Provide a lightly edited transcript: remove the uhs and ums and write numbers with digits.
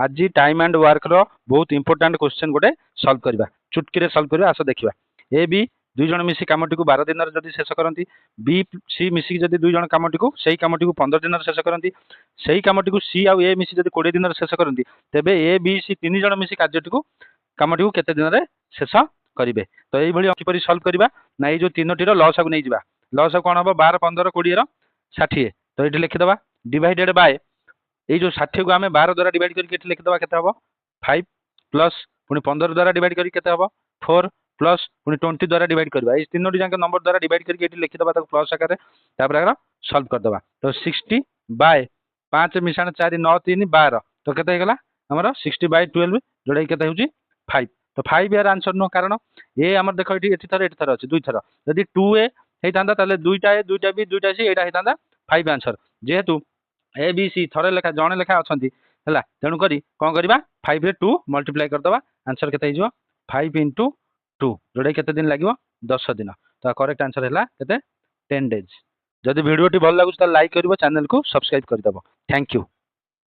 आज time and work रो बहुत important question गोटे सॉल्व करबा चुटकी रे सॉल्व करबा आसो देखिबा ए बी दुई जण मिसी कामटी को 12 दिन जदि शेष करती बी सी मिसी जदि दुई जण कामटी को सेही कामटी को 15 दिन शेष करती सेही कामटी को सी आ ए मिसी जदि 20 दिन शेष करती तेबे ए बी सी तीन जण मिसी कार्यटी को कामटी को केते दिन रे शेष करिवे तो एई भली किपरि सॉल्व करबा ना ए जो तीनोटी रो लॉस को नै जिबा लॉस कोन हबो 12 15 20 रो 60 तो एठी लिखि दबा डिवाइडेड बाय ये जो 60 को आम 12 द्वारा डिवाइड करके लिखिदेवा के 5 प्लस पुणी 15 द्वारा डिवाइड करके 4 प्लस पुणी 20 द्वारा डिवाइड करवा ये तीनोटी जाक नंबर द्वारा डिवाइड करके लिखिदेवा प्लस आकार आगे सल्व करदे तो 60 बाय 5 मिशाण 4 9 3 12 तो केते गला हमर 60 बाय 12 जोड़ा केते होची 5 तो 5 यार आंसर नो कारण ए हमर देखो एठी थर अछि दुई थर यदि 2a हेतांदा ताले दुईटा ए दुईटा बी दुईटा सी एटा हेतांदा 5 आंसर जेहेतु ए बी सी थरे लेखा जणे लेखा अछंती हला तेणु करी कोन करबा 5 रे 2 मल्टीप्लाई करदबा आंसर केते हिजो 5 into 2 जोडे केते दिन लागिवो 10 दिन तो करेक्ट आंसर हैला केते 10 डेज जदि वीडियो टी भल लागुछ त लाइक करबो चैनल को सब्सक्राइब कर दबो थैंक यू।